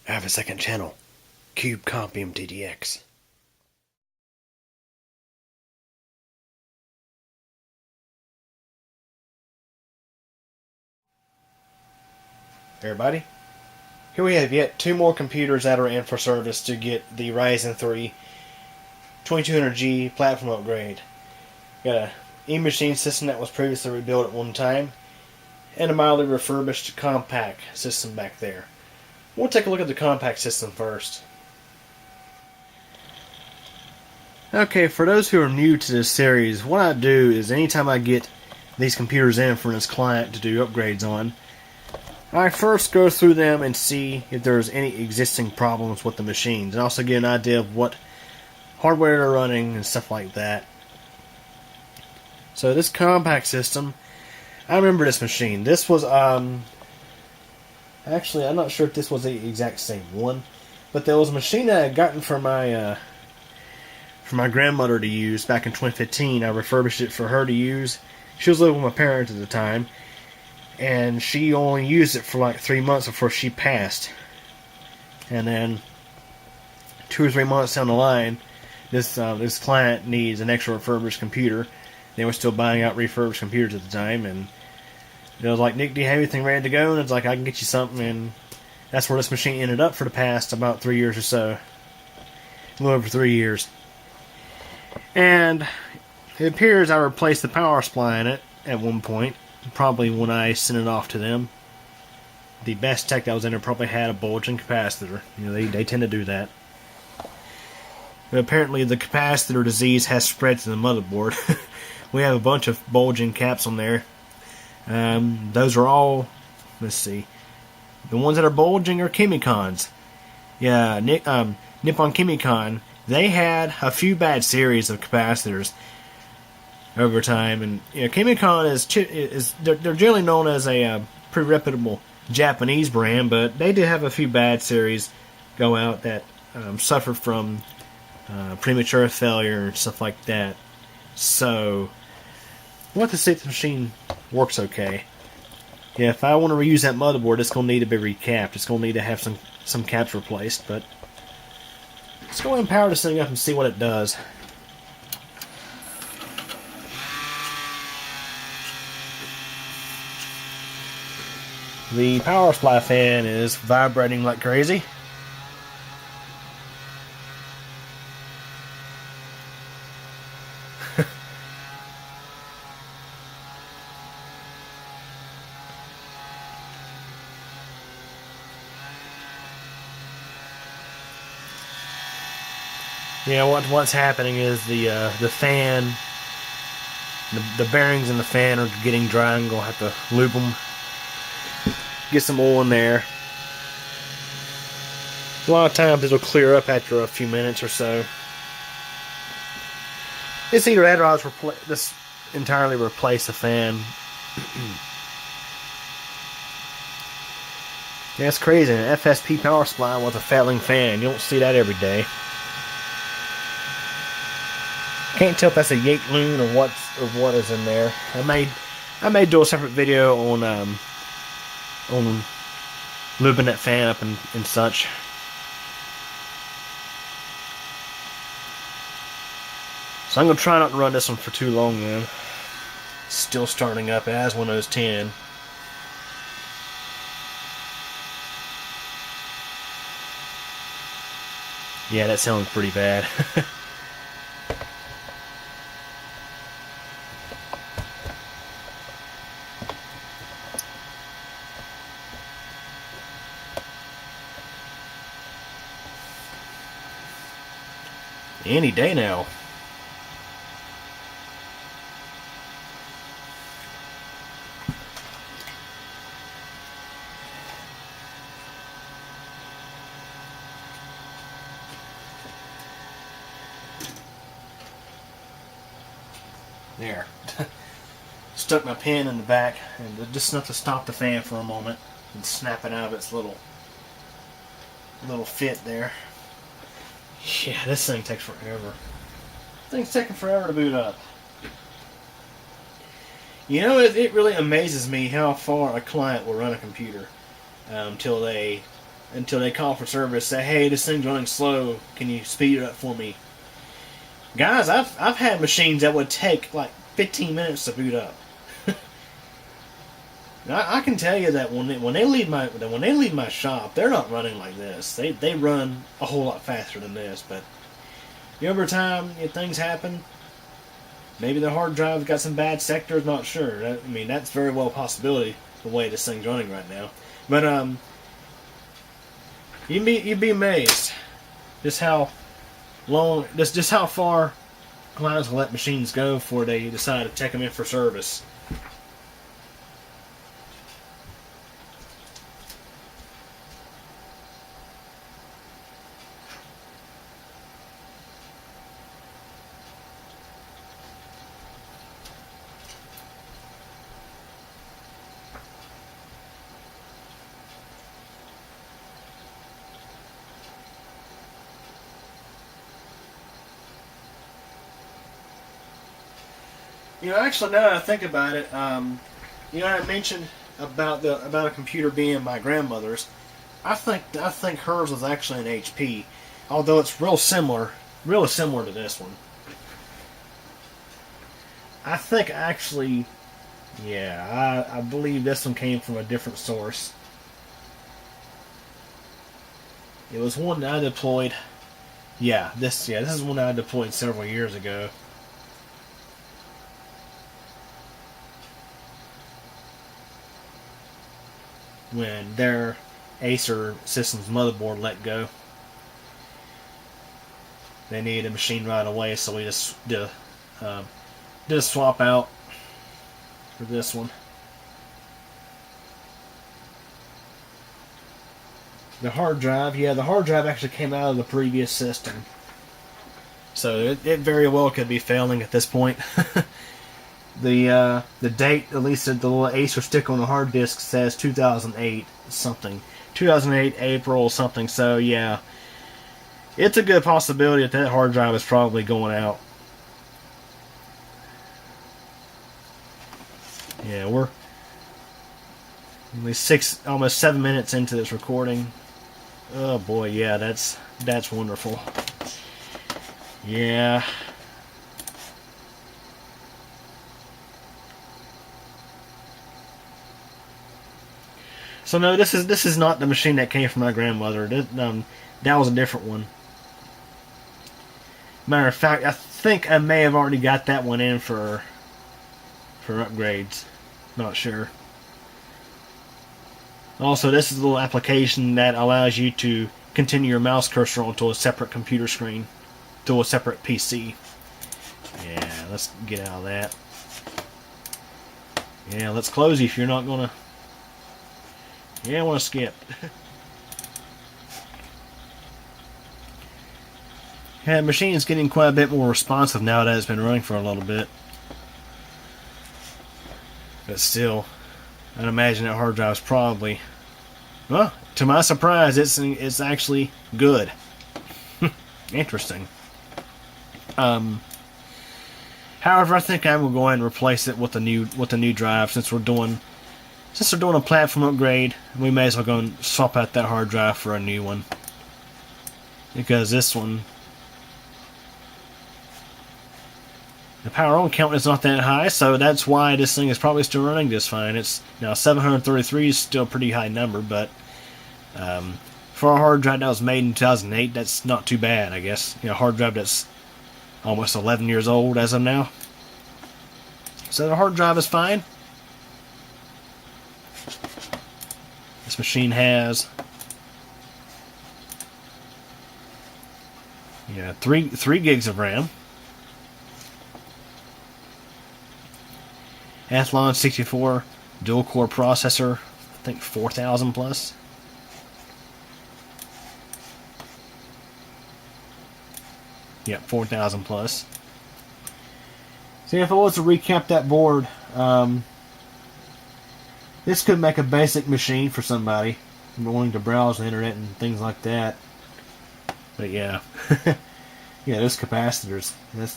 I have a second channel, Cube Comp MTDX. Everybody, here we have yet two more computers that are in for service to get the Ryzen 3 2200G platform upgrade. Got a e-machine system that was previously rebuilt at one time, and a mildly refurbished compact system back there. We'll take a look at the compact system first. Okay, for those who are new to this series, what I do is anytime I get these computers in for this client to do upgrades on, I first go through them and see if there's any existing problems with the machines, and also get an idea of what hardware they're running and stuff like that. So this compact system, I remember this machine. This was, actually I'm not sure if this was the exact same one, but there was a machine that I had gotten for my grandmother to use back in 2015. I refurbished it for her to use. She was living with my parents at the time, and she only used it for like 3 months before she passed. And then 2 or 3 months down the line, this client needs an extra refurbished computer. They were still buying out refurbished computers at the time, and it was like, Nick, do you have anything ready to go? And it's like, I can get you something. And that's where this machine ended up for the past about 3 years or so. A little over 3 years. And it appears I replaced the power supply in it at one point, probably when I sent it off to them. The best tech that was in there probably had a bulging capacitor. You know, they tend to do that. But apparently the capacitor disease has spread to the motherboard. We have a bunch of bulging caps on there. Those are all, let's see, the ones that are bulging are Chemicons. Yeah, Nippon Chemicon. They had a few bad series of capacitors over time, and you know, Chemicon they're generally known as a pretty reputable Japanese brand, but they did have a few bad series go out that suffered from premature failure and stuff like that. So I want to see if the machine works okay. Yeah, if I want to reuse that motherboard, it's going to need to be recapped. It's going to need to have some caps replaced, but let's go ahead and power this thing up and see what it does. The power supply fan is vibrating like crazy. Yeah, what's happening is the fan, the bearings in the fan are getting dry. I'm gonna have to lube them, get some oil in there. A lot of times it'll clear up after a few minutes or so. It's either that or I'll just entirely replace the fan. Yeah, it's crazy. An FSP power supply with a failing fan. You don't see that every day. Can't tell if that's a Yate loon or what is in there. I may do a separate video on lubing that fan up and such. So I'm gonna try not to run this one for too long then. Still starting up as Windows 10. Yeah, that sounds pretty bad. Any day now. There. Stuck my pen in the back, and just enough to stop the fan for a moment and snap it out of its little fit there. Yeah, this thing takes forever. This thing's taking forever to boot up. You know, it really amazes me how far a client will run a computer until they until they call for service. Say, hey, this thing's running slow. Can you speed it up for me? Guys, I've had machines that would take like 15 minutes to boot up. I can tell you that when they leave my shop, they're not running like this. They run a whole lot faster than this. But over time, things happen. Maybe the hard drive's got some bad sectors. Not sure. That's very well a possibility the way this thing's running right now. But you'd be amazed just how far clients will let machines go before they decide to take them in for service. Actually, now that I think about it, I mentioned about a computer being my grandmother's. I think hers was actually an HP, although it's really similar to this one. I think actually, I believe this one came from a different source. It was one that I deployed. This is one that I deployed several years ago. When their Acer system's motherboard let go. They needed a machine right away, so we just did a swap out for this one. The hard drive, the hard drive actually came out of the previous system. So it very well could be failing at this point. The date, at least the little Acer stick on the hard disk, says 2008 something. 2008 April something. So yeah, it's a good possibility that hard drive is probably going out. Yeah, we're at least almost 7 minutes into this recording. Oh boy, yeah, that's wonderful. Yeah. So no, this is not the machine that came from my grandmother. That was a different one. Matter of fact, I think I may have already got that one in for upgrades. Not sure. Also, this is a little application that allows you to continue your mouse cursor onto a separate computer screen, to a separate PC. Yeah, let's get out of that. Yeah, let's close if you're not gonna. Yeah, I want to skip. Yeah, the machine is getting quite a bit more responsive now that it's been running for a little bit. But still, I'd imagine that hard drive is probably, well, to my surprise, it's actually good. Interesting. However, I think I'm gonna go ahead and replace it with the new drive since we're doing a platform upgrade. We may as well go and swap out that hard drive for a new one, because this one, the power on count is not that high, so that's why this thing is probably still running just fine. It's now 733 is still a pretty high number, but for a hard drive that was made in 2008, that's not too bad, I guess. A hard drive that's almost 11 years old as of now. So the hard drive is fine. This machine has 3 gigs of RAM. Athlon 64 dual core processor, I think 4000 plus. Yep, 4000 plus. See, if I was to recap that board, this could make a basic machine for somebody wanting to browse the internet and things like that. But yeah, yeah, those capacitors, that's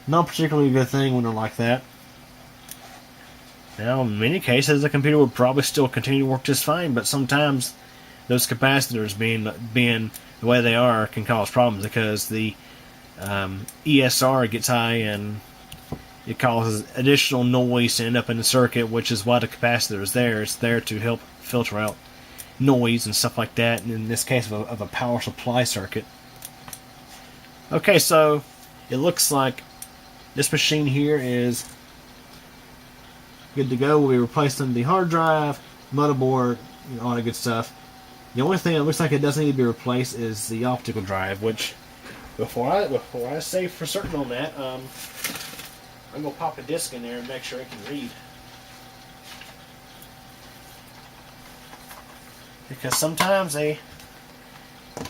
not particularly a good thing when they're like that. Now, in many cases, the computer would probably still continue to work just fine, but sometimes those capacitors being the way they are can cause problems because the ESR gets high and it causes additional noise to end up in the circuit, which is why the capacitor is there. It's there to help filter out noise and stuff like that, and in this case of a power supply circuit. Okay, so it looks like this machine here is good to go. We'll be replacing the hard drive, motherboard, all that good stuff. The only thing that looks like it doesn't need to be replaced is the optical drive, which before I say for certain on that, I'm going to pop a disc in there and make sure it can read. Because sometimes they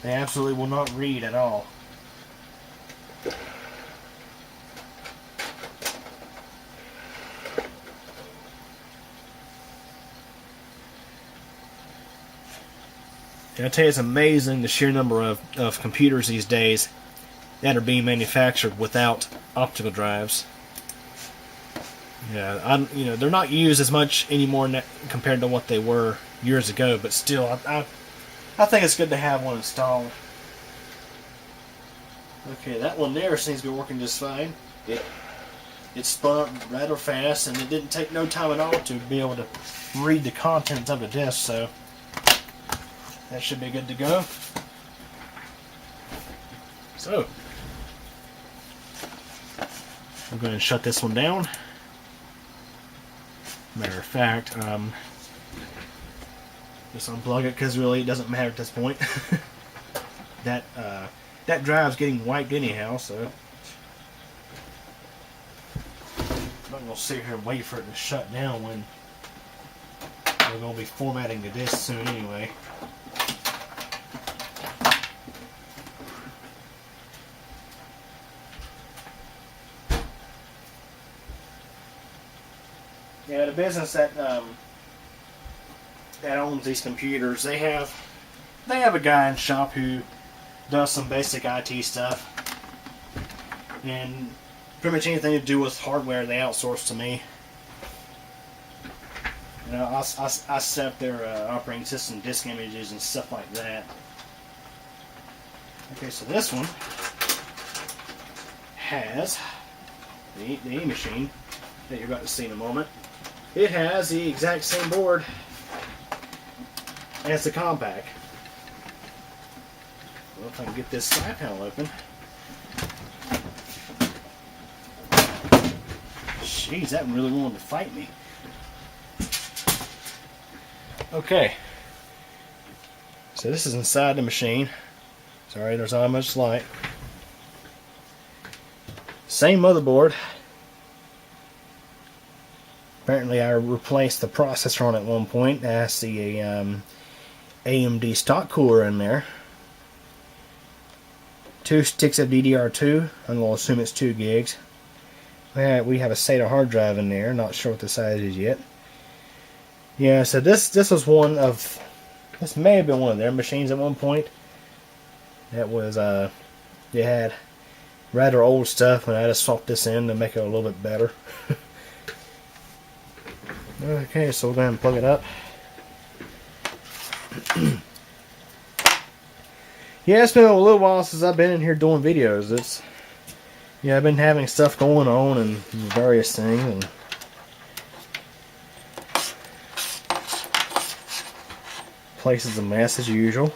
absolutely will not read at all. And I tell you, it's amazing the sheer number of computers these days that are being manufactured without optical drives. Yeah, they're not used as much anymore compared to what they were years ago, but still, I think it's good to have one installed. Okay, that one there seems to be working just fine. It spun up rather fast, and it didn't take no time at all to be able to read the contents of the disc, so that should be good to go. So, I'm going to shut this one down. Matter of fact, just unplug it because really it doesn't matter at this point. that drive's getting wiped anyhow, so I'm not going to sit here and wait for it to shut down when we're going to be formatting the disk soon anyway. Yeah, the business that owns these computers, they have a guy in the shop who does some basic IT stuff, and pretty much anything to do with hardware they outsource to me. I set up their operating system, disk images, and stuff like that. Okay, so this one has the E-machine that you're about to see in a moment. It has the exact same board as the compact. Well, if I can get this side panel open. Jeez, that one really wanted to fight me. Okay. So this is inside the machine. Sorry, there's not much light. Same motherboard. Apparently I replaced the processor on it at one point. I see a AMD stock cooler in there. 2 sticks of DDR2. I'm going to assume it's 2 gigs. We have a SATA hard drive in there. Not sure what the size is yet. Yeah, so this was one of... This may have been one of their machines at one point. That was... They had rather old stuff, and I just swapped this in to make it a little bit better. Okay, so we'll go ahead and plug it up. Yeah, it's been a little while since I've been in here doing videos. I've been having stuff going on and various things, and place is a mess as usual.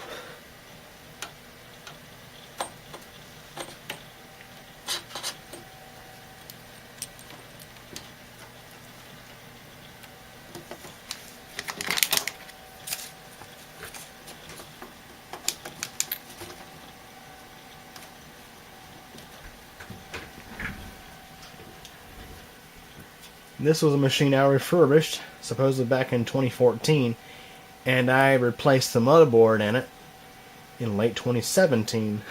This was a machine I refurbished, supposedly back in 2014, and I replaced the motherboard in it in late 2017.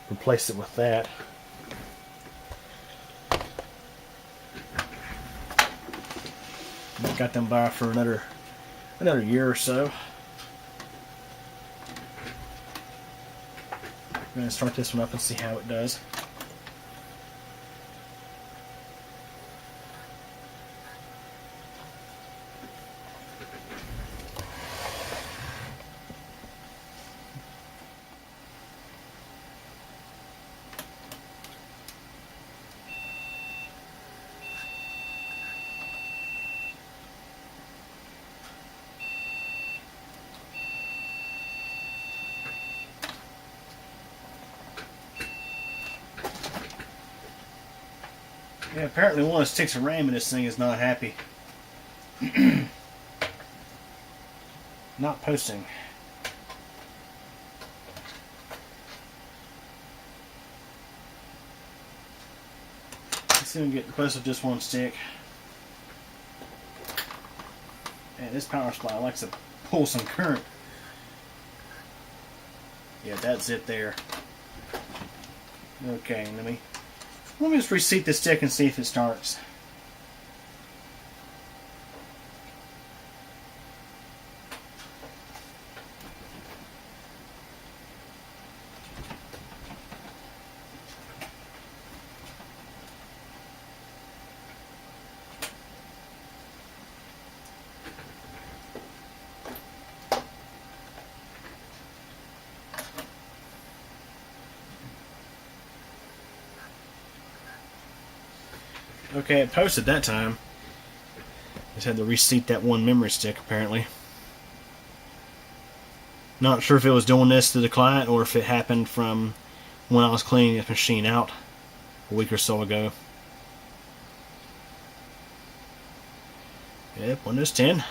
Replaced it with that. Got them by for another year or so. I'm going to start this one up and see how it does. Yeah, apparently one of the sticks of RAM in this thing is not happy. Not posting. Let's see if we can get close with just one stick. And this power supply likes to pull some current. Yeah, that's it there. Okay, let me just reseat the stick and see if it starts. Okay, it posted that time. Just had to reseat that one memory stick, apparently. Not sure if it was doing this to the client or if it happened from when I was cleaning this machine out a week or so ago. Yep, Windows 10.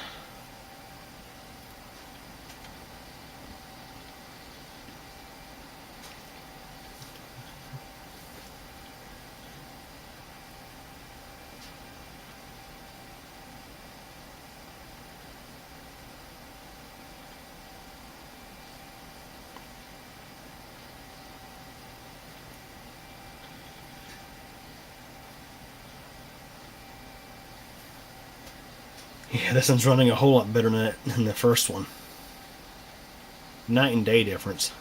Yeah, this one's running a whole lot better than the first one. Night and day difference.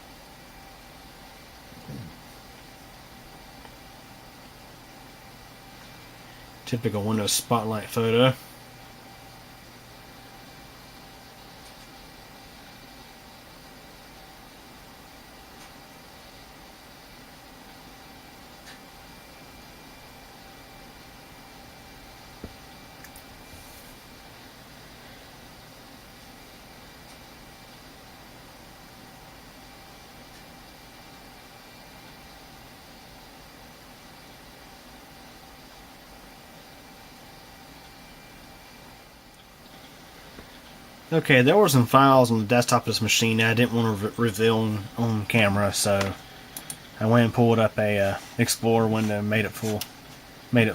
Typical Windows Spotlight photo. Okay, there were some files on the desktop of this machine that I didn't want to reveal on camera, so I went and pulled up a Explorer window and made it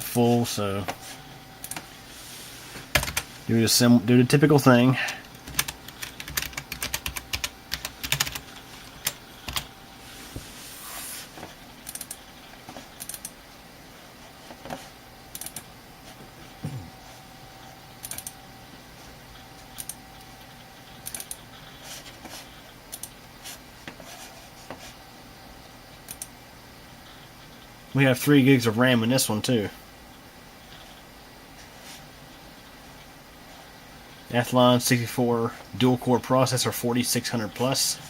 full. So do the typical thing. We have 3 gigs of RAM in this one too. Athlon 64 dual core processor 4600 plus.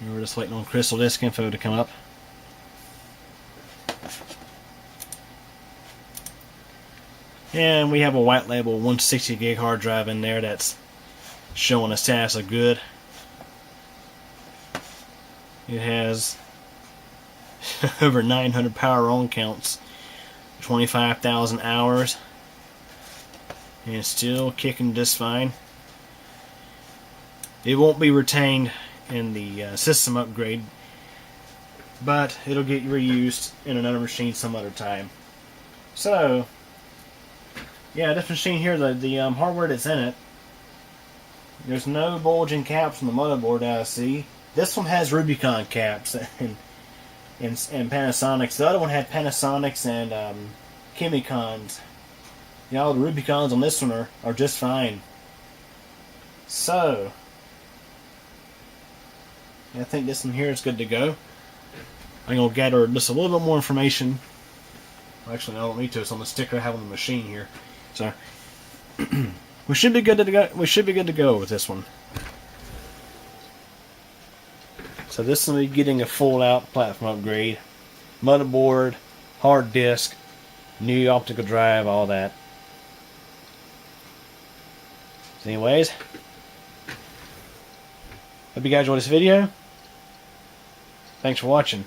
We're just waiting on Crystal Disk info to come up. And we have a white label 160 gig hard drive in there that's showing a status of good. It has over 900 power on counts, 25,000 hours, and it's still kicking just fine. It won't be retained in the system upgrade, but it'll get reused in another machine some other time. So yeah, this machine here, the hardware that's in it, there's no bulging caps on the motherboard that I see. This one has Rubicon caps and Panasonics. The other one had Panasonics and Chemicons. Y'all, the Rubicons on this one are just fine. So I think this one here is good to go. I'm going to gather just a little bit more information. Actually, no, I don't need to. It's on the sticker I have on the machine here. So we should be good to go. We should be good to go with this one. So this will be getting a full-out platform upgrade. motherboard, hard disk, new optical drive, all that. So anyways, hope you guys enjoyed this video. Thanks for watching.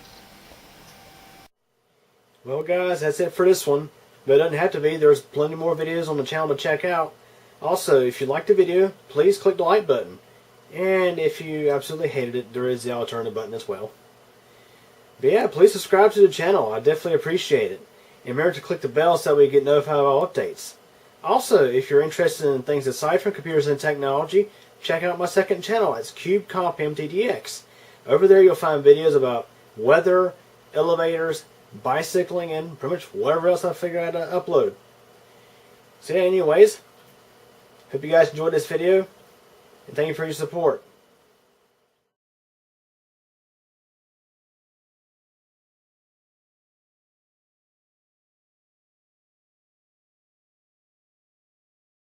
Well guys, that's it for this one. But it doesn't have to be. There's plenty more videos on the channel to check out. Also, if you liked the video, please click the like button. And if you absolutely hated it, there is the alternative button as well. But yeah, please subscribe to the channel. I definitely appreciate it. And remember to click the bell so that we get notified of all updates. Also, if you're interested in things aside from computers and technology, check out my second channel. It's CubeComp MTDX. Over there you'll find videos about weather, elevators, bicycling, and pretty much whatever else I figure out to upload. So yeah, anyways, hope you guys enjoyed this video, and thank you for your support.